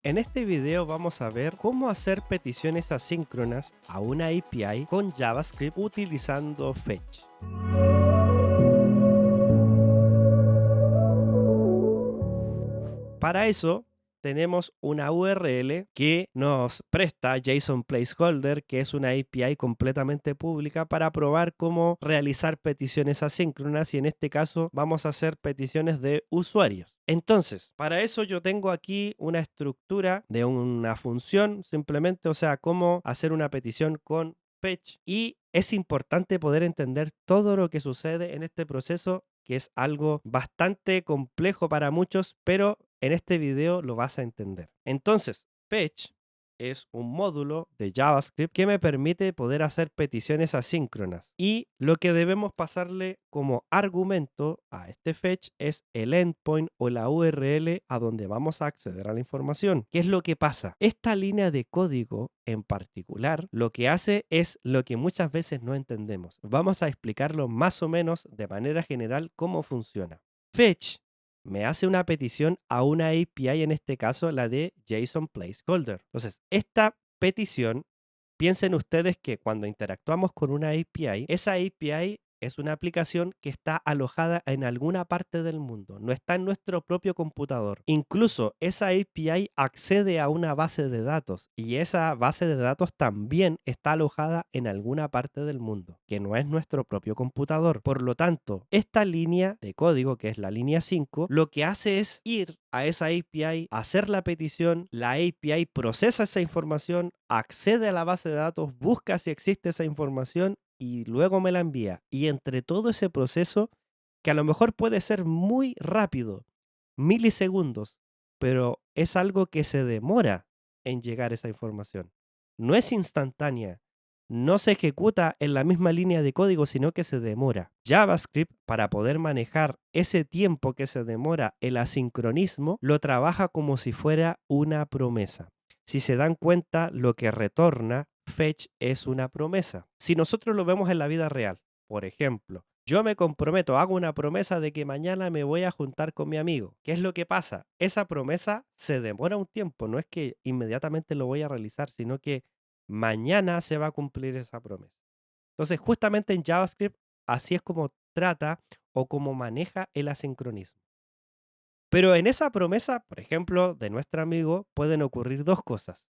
En este video vamos a ver cómo hacer peticiones asíncronas a una API con JavaScript utilizando Fetch. Para eso tenemos una URL que nos presta JSON Placeholder, que es una API completamente pública para probar cómo realizar peticiones asíncronas y en este caso vamos a hacer peticiones de usuarios. Entonces, para eso yo tengo aquí una estructura de una función simplemente, o sea, cómo hacer una petición con Fetch y es importante poder entender todo lo que sucede en este proceso que es algo bastante complejo para muchos, pero en este video lo vas a entender. Entonces, Fetch es un módulo de JavaScript que me permite poder hacer peticiones asíncronas. Y lo que debemos pasarle como argumento a este fetch es el endpoint o la URL a donde vamos a acceder a la información. ¿Qué es lo que pasa? Esta línea de código en particular lo que hace es lo que muchas veces no entendemos. Vamos a explicarlo más o menos de manera general cómo funciona. Fetch me hace una petición a una API, en este caso la de JSON Placeholder. Entonces, esta petición, piensen ustedes que cuando interactuamos con una API, esa API es una aplicación que está alojada en alguna parte del mundo, no está en nuestro propio computador. Incluso esa API accede a una base de datos y esa base de datos también está alojada en alguna parte del mundo, que no es nuestro propio computador. Por lo tanto, esta línea de código, que es la línea 5, lo que hace es ir a esa API, hacer la petición, la API procesa esa información, accede a la base de datos, busca si existe esa información y luego me la envía. Y entre todo ese proceso, que a lo mejor puede ser muy rápido, milisegundos, pero es algo que se demora en llegar esa información. No es instantánea, no se ejecuta en la misma línea de código, sino que se demora. JavaScript, para poder manejar ese tiempo que se demora el asincronismo, lo trabaja como si fuera una promesa. Si se dan cuenta, lo que retorna fetch es una promesa. Si nosotros lo vemos en la vida real, por ejemplo, yo me comprometo, hago una promesa de que mañana me voy a juntar con mi amigo. ¿Qué es lo que pasa? Esa promesa se demora un tiempo, no es que inmediatamente lo voy a realizar, sino que mañana se va a cumplir esa promesa. Entonces, justamente en JavaScript, así es como trata o como maneja el asincronismo. Pero en esa promesa, por ejemplo, de nuestro amigo, pueden ocurrir dos cosas.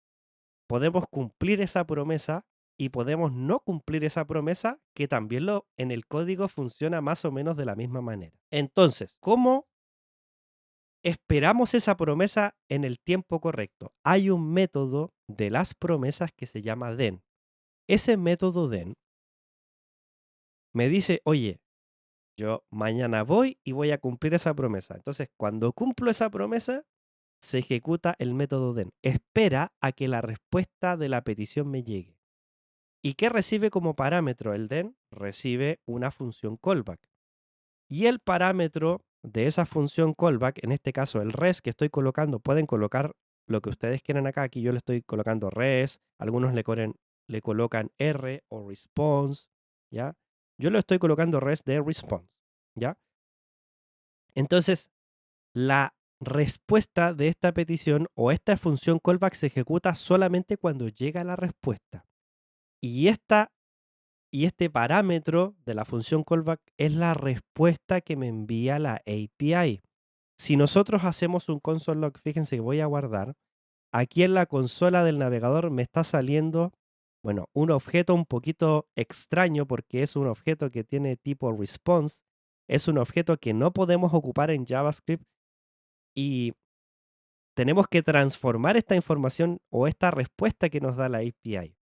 Podemos cumplir esa promesa y podemos no cumplir esa promesa, que también en el código funciona más o menos de la misma manera. Entonces, ¿cómo esperamos esa promesa en el tiempo correcto? Hay un método de las promesas que se llama den. Ese método den me dice, oye, yo mañana voy y voy a cumplir esa promesa. Entonces, cuando cumplo esa promesa, se ejecuta el método den. Espera a que la respuesta de la petición me llegue. ¿Y qué recibe como parámetro el den? Recibe una función callback. Y el parámetro de esa función callback, en este caso el res que estoy colocando, pueden colocar lo que ustedes quieran acá. Aquí yo le estoy colocando res, algunos le colocan R o response, ¿ya? Yo le estoy colocando res de response, ¿ya? Entonces, la respuesta de esta petición o esta función callback se ejecuta solamente cuando llega la respuesta. Y este parámetro de la función callback es la respuesta que me envía la API. Si nosotros hacemos un console log, fíjense que voy a guardar, aquí en la consola del navegador me está saliendo, bueno, un objeto un poquito extraño porque es un objeto que tiene tipo response, es un objeto que no podemos ocupar en JavaScript y tenemos que transformar esta información o esta respuesta que nos da la API.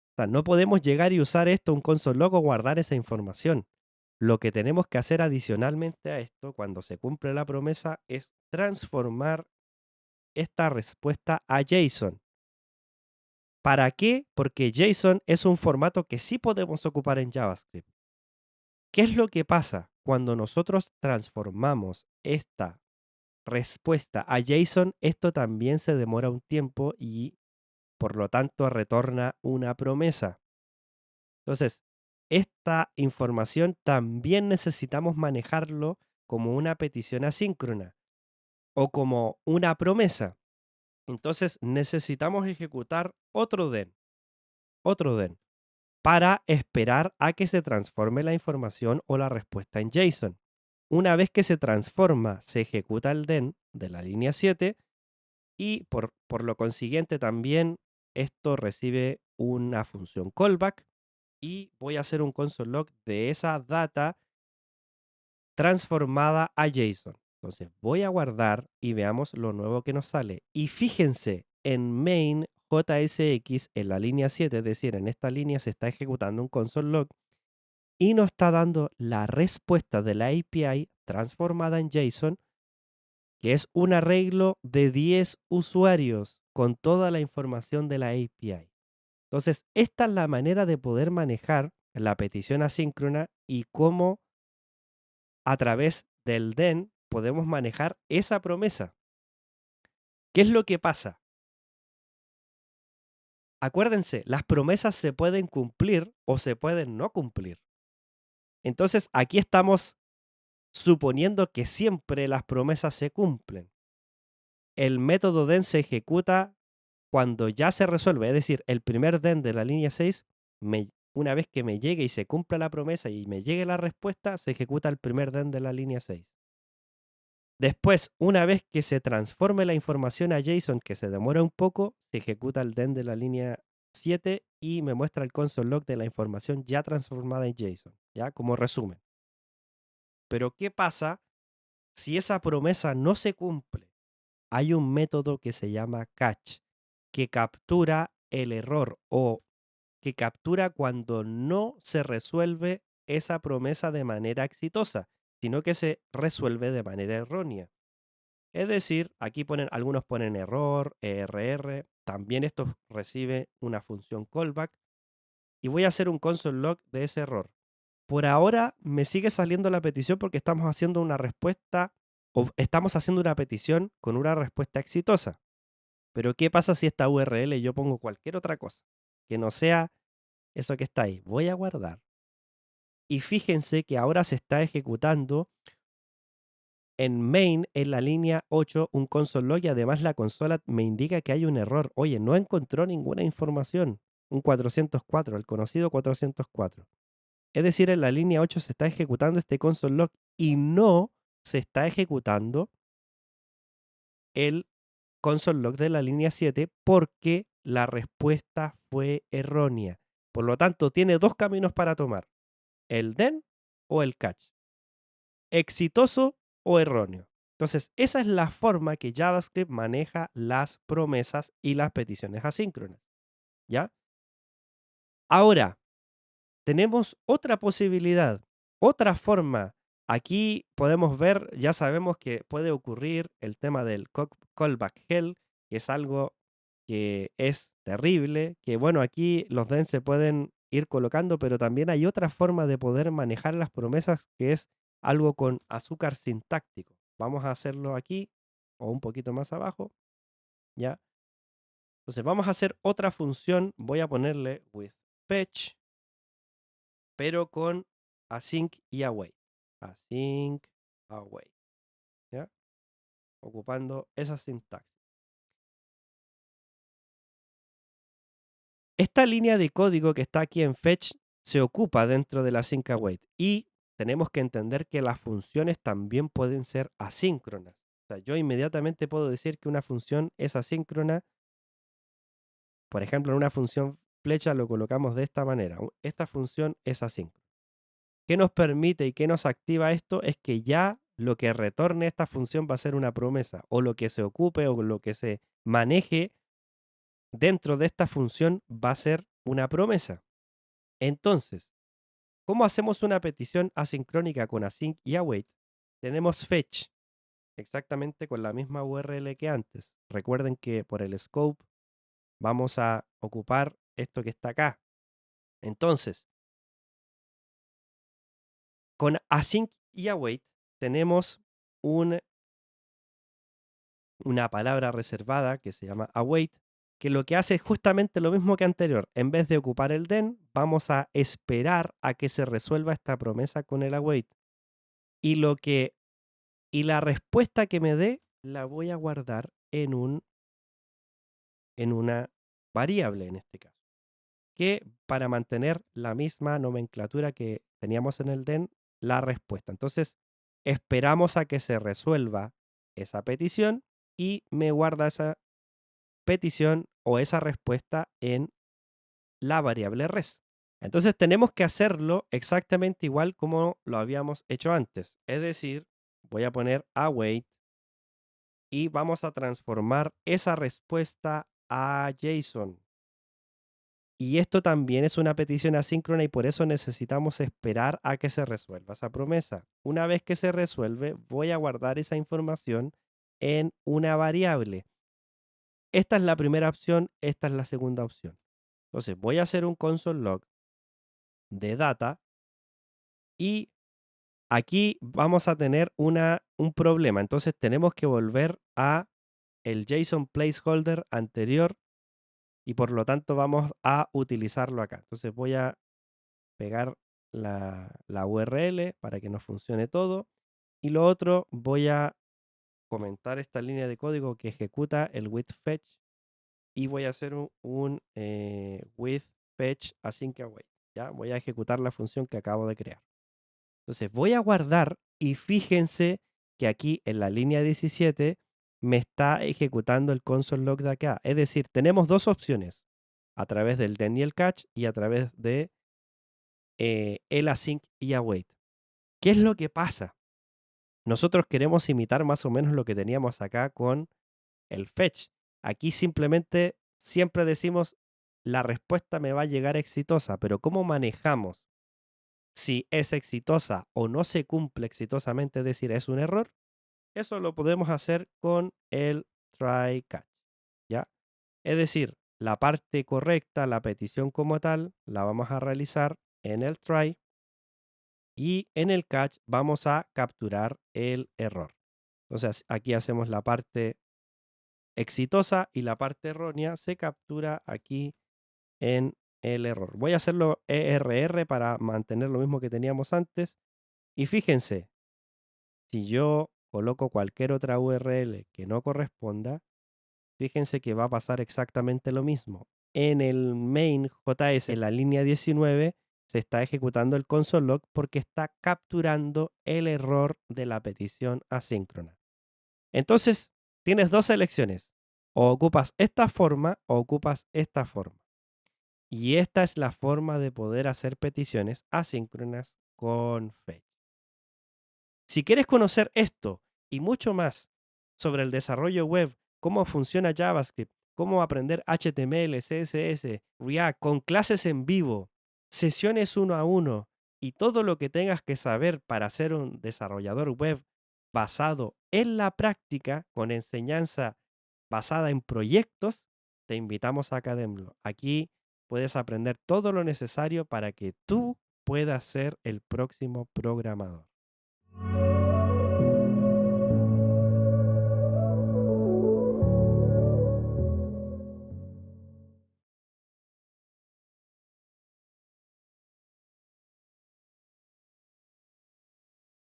O sea, no podemos llegar y usar esto, un console log, o guardar esa información. Lo que tenemos que hacer adicionalmente a esto, cuando se cumple la promesa, es transformar esta respuesta a JSON. ¿Para qué? Porque JSON es un formato que sí podemos ocupar en JavaScript. ¿Qué es lo que pasa cuando nosotros transformamos esta respuesta a JSON? Esto también se demora un tiempo y por lo tanto retorna una promesa. Entonces, esta información también necesitamos manejarlo como una petición asíncrona o como una promesa. Entonces necesitamos ejecutar otro den, para esperar a que se transforme la información o la respuesta en JSON. Una vez que se transforma, se ejecuta el den de la línea 7 y por lo consiguiente también esto recibe una función callback y voy a hacer un console log de esa data transformada a JSON. Entonces voy a guardar y veamos lo nuevo que nos sale. Y fíjense, en main JSX en la línea 7, es decir, en esta línea se está ejecutando un console log y nos está dando la respuesta de la API transformada en JSON, que es un arreglo de 10 usuarios con toda la información de la API. Entonces, esta es la manera de poder manejar la petición asíncrona y cómo a través del den podemos manejar esa promesa. ¿Qué es lo que pasa? Acuérdense, las promesas se pueden cumplir o se pueden no cumplir. Entonces, aquí estamos suponiendo que siempre las promesas se cumplen. El método den se ejecuta cuando ya se resuelve, es decir, el primer den de la línea 6, una vez que me llegue y se cumpla la promesa y me llegue la respuesta, se ejecuta el primer den de la línea 6. Después, una vez que se transforme la información a JSON, que se demora un poco, se ejecuta el den de la línea 7 y me muestra el console log de la información ya transformada en JSON, ya como resumen. Pero ¿qué pasa si esa promesa no se cumple? Hay un método que se llama catch, que captura el error o que captura cuando no se resuelve esa promesa de manera exitosa, sino que se resuelve de manera errónea. Es decir, aquí algunos ponen error, ERR, también esto recibe una función callback y voy a hacer un console log de ese error. Por ahora me sigue saliendo la petición porque estamos haciendo una respuesta o estamos haciendo una petición con una respuesta exitosa. Pero ¿qué pasa si esta URL yo pongo cualquier otra cosa que no sea eso que está ahí? Voy a guardar. Y fíjense que ahora se está ejecutando en main, en la línea 8, un console log y además la consola me indica que hay un error. Oye, no encontró ninguna información. Un 404, el conocido 404. Es decir, en la línea 8 se está ejecutando este console log y no se está ejecutando el console log de la línea 7 porque la respuesta fue errónea. Por lo tanto, tiene dos caminos para tomar, el den o el catch, exitoso o erróneo. Entonces, esa es la forma que JavaScript maneja las promesas y las peticiones asíncronas, ¿ya? Ahora, tenemos otra posibilidad, otra forma. Aquí podemos ver, ya sabemos que puede ocurrir el tema del callback hell, que es algo que es terrible, que bueno, aquí los den se pueden ir colocando, pero también hay otra forma de poder manejar las promesas que es algo con azúcar sintáctico. Vamos a hacerlo aquí o un poquito más abajo, ¿ya? Entonces vamos a hacer otra función, voy a ponerle with fetch pero con async y await. Async, await, ¿ya? Ocupando esa sintaxis. Esta línea de código que está aquí en fetch se ocupa dentro del async await y tenemos que entender que las funciones también pueden ser asíncronas. O sea, yo inmediatamente puedo decir que una función es asíncrona. Por ejemplo, en una función flecha lo colocamos de esta manera. Esta función es asíncrona. ¿Qué nos permite y qué nos activa esto? Es que ya lo que retorne esta función va a ser una promesa, o lo que se ocupe o lo que se maneje dentro de esta función va a ser una promesa. Entonces, ¿cómo hacemos una petición asincrónica con async y await? Tenemos fetch, exactamente con la misma URL que antes. Recuerden que por el scope vamos a ocupar esto que está acá. Entonces, con async y await tenemos un una palabra reservada que se llama await, que lo que hace es justamente lo mismo que anterior. En vez de ocupar el den, vamos a esperar a que se resuelva esta promesa con el await. Y lo que y la respuesta que me dé la voy a guardar en un en una variable en este caso, que para mantener la misma nomenclatura que teníamos en el den, la respuesta. Entonces, esperamos a que se resuelva esa petición y me guarda esa petición o esa respuesta en la variable res. Entonces tenemos que hacerlo exactamente igual como lo habíamos hecho antes. Es decir, voy a poner await y vamos a transformar esa respuesta a JSON. Y esto también es una petición asíncrona y por eso necesitamos esperar a que se resuelva esa promesa. Una vez que se resuelve, voy a guardar esa información en una variable. Esta es la primera opción, esta es la segunda opción. Entonces voy a hacer un console log de data y aquí vamos a tener un problema. Entonces tenemos que volver a el JSON placeholder anterior y por lo tanto vamos a utilizarlo acá. Entonces voy a pegar la URL para que nos funcione todo. Y lo otro, voy a comentar esta línea de código que ejecuta el with fetch y voy a hacer un with fetch async await. ¿Ya? Voy a ejecutar la función que acabo de crear. Entonces voy a guardar y fíjense que aquí en la línea 17 me está ejecutando el console log de acá. Es decir, tenemos dos opciones, a través del den y el catch y a través de el async y await. ¿Qué es lo que pasa? Nosotros queremos imitar más o menos lo que teníamos acá con el fetch. Aquí simplemente siempre decimos la respuesta me va a llegar exitosa, pero ¿cómo manejamos si es exitosa o no se cumple exitosamente, es decir, es un error? Eso lo podemos hacer con el try catch, ¿ya? Es decir, la parte correcta, la petición como tal, la vamos a realizar en el try y en el catch vamos a capturar el error. Entonces aquí hacemos la parte exitosa y la parte errónea se captura aquí en el error. Voy a hacerlo ERR para mantener lo mismo que teníamos antes. Y fíjense, si yo coloco cualquier otra URL que no corresponda, fíjense que va a pasar exactamente lo mismo. En el main JS, en la línea 19, se está ejecutando el console log porque está capturando el error de la petición asíncrona. Entonces, tienes dos elecciones. O ocupas esta forma o ocupas esta forma. Y esta es la forma de poder hacer peticiones asíncronas con fetch. Si quieres conocer esto y mucho más sobre el desarrollo web, cómo funciona JavaScript, cómo aprender HTML, CSS, React, con clases en vivo, sesiones uno a uno y todo lo que tengas que saber para ser un desarrollador web basado en la práctica, con enseñanza basada en proyectos, te invitamos a Academlo. Aquí puedes aprender todo lo necesario para que tú puedas ser el próximo programador.